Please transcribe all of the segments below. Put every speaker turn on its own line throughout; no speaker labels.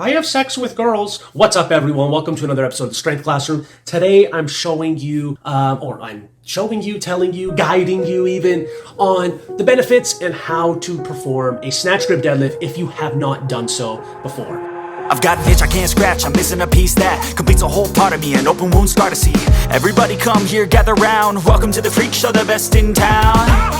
I have sex with girls. What's up, everyone? Welcome to another episode of the Strength Classroom. Today, I'm showing you, telling you, guiding you even on the benefits and how to perform a snatch grip deadlift if you have not done so before.
I've got an itch I can't scratch, I'm missing a piece that completes a whole part of me, an open wound scar to see. Everybody come here, gather round, welcome to the freak show, the best in town.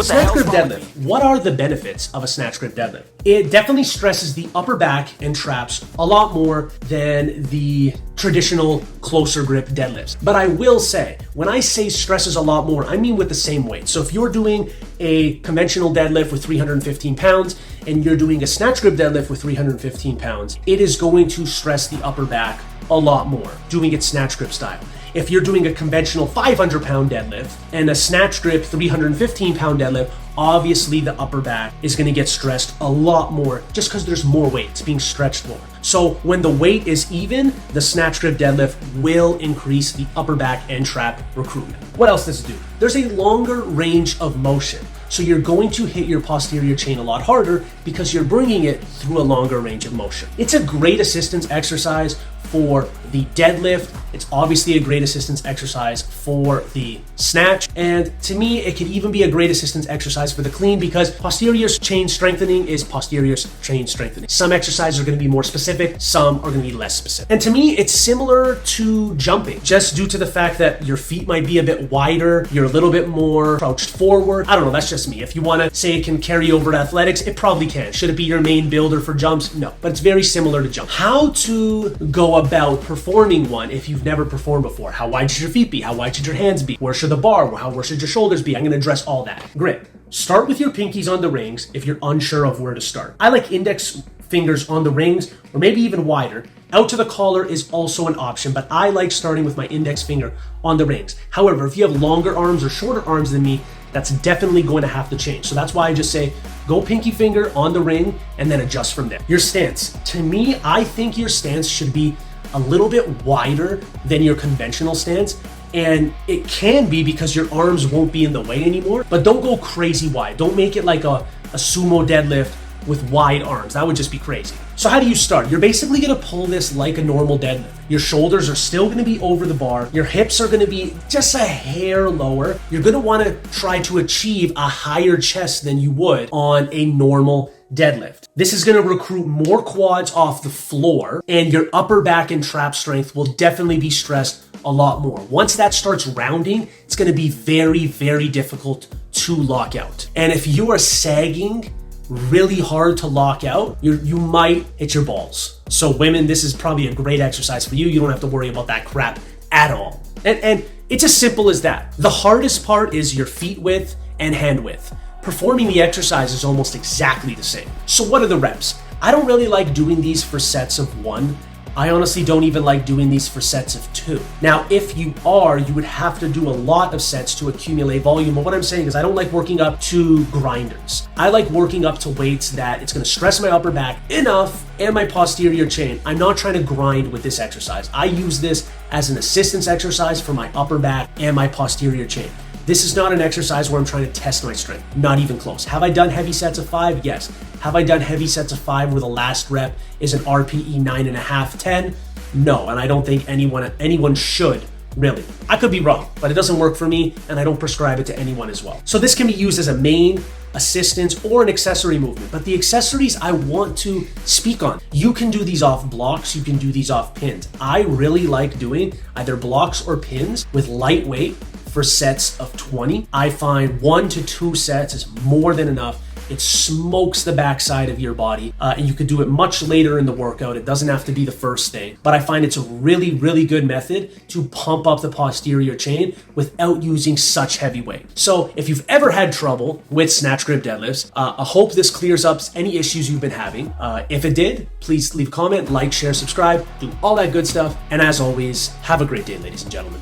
Snatch grip deadlift. What are the benefits of a snatch grip deadlift? It definitely stresses the upper back and traps a lot more than the traditional closer grip deadlifts. But I will say, when I say stresses a lot more, I mean with the same weight. So if you're doing a conventional deadlift with 315 pounds and you're doing a snatch grip deadlift with 315 pounds, it is going to stress the upper back a lot more, doing it snatch grip style. If you're doing a conventional 500-pound deadlift and a snatch grip 315-pound deadlift, obviously the upper back is going to get stressed a lot more just because there's more weight. It's being stretched more. So when the weight is even, the snatch grip deadlift will increase the upper back and trap recruitment. What else does it do? There's a longer range of motion. So you're going to hit your posterior chain a lot harder because you're bringing it through a longer range of motion. It's a great assistance exercise for the deadlift. It's obviously a great assistance exercise for the snatch. And to me, it could even be a great assistance exercise for the clean because posterior chain strengthening is posterior chain strengthening. Some exercises are going to be more specific, some are going to be less specific. And to me, it's similar to jumping, just due to the fact that your feet might be a bit wider, you're a little bit more crouched forward. I don't know, that's just me. If you want to say it can carry over to athletics, it probably can. Should it be your main builder for jumps? No, but it's very similar to jump. How to go about performing one if you've never performed before? How wide should your feet be? How wide should your hands be? Where should the bar? Where should your shoulders be? I'm going to address all that. Grip. Start with your pinkies on the rings if you're unsure of where to start. I like index fingers on the rings or maybe even wider. Out to the collar is also an option, but I like starting with my index finger on the rings. However, if you have longer arms or shorter arms than me, that's definitely going to have to change. So that's why I just say, go pinky finger on the ring and then adjust from there. Your stance. To me, I think your stance should be a little bit wider than your conventional stance. And it can be because your arms won't be in the way anymore, but don't go crazy wide. Don't make it like a sumo deadlift with wide arms. That would just be crazy. So how do you start? You're basically going to pull this like a normal deadlift. Your shoulders are still going to be over the bar. Your hips are going to be just a hair lower. You're going to want to try to achieve a higher chest than you would on a normal deadlift. This is going to recruit more quads off the floor, and your upper back and trap strength will definitely be stressed a lot more. Once that starts rounding, it's going to be very, very difficult to lock out. And if you are sagging really hard to lock out, you might hit your balls. So women, this is probably a great exercise for you. You don't have to worry about that crap at all. And it's as simple as that. The hardest part is your feet width and hand width. Performing the exercise is almost exactly the same. So what are the reps? I don't really like doing these for sets of 1. I honestly don't even like doing these for sets of 2. Now, if you would have to do a lot of sets to accumulate volume. But what I'm saying is I don't like working up to grinders. I like working up to weights that it's going to stress my upper back enough and my posterior chain. I'm not trying to grind with this exercise. I use this as an assistance exercise for my upper back and my posterior chain. This is not an exercise where I'm trying to test my strength. Not even close. Have I done heavy sets of 5? Yes. Have I done heavy sets of 5 where the last rep is an RPE 9.5, 10? No, and I don't think anyone should, really. I could be wrong, but it doesn't work for me, and I don't prescribe it to anyone as well. So this can be used as a main, assistance, or an accessory movement. But the accessories I want to speak on. You can do these off blocks, you can do these off pins. I really like doing either blocks or pins with lightweight for sets of 20. I find 1 to 2 sets is more than enough. It smokes the backside of your body, and you could do it much later in the workout. It doesn't have to be the first thing, but I find it's a really, really good method to pump up the posterior chain without using such heavy weight. So if you've ever had trouble with snatch grip deadlifts, I hope this clears up any issues you've been having. If it did, please leave a comment, like, share, subscribe, do all that good stuff. And as always, have a great day, ladies and gentlemen.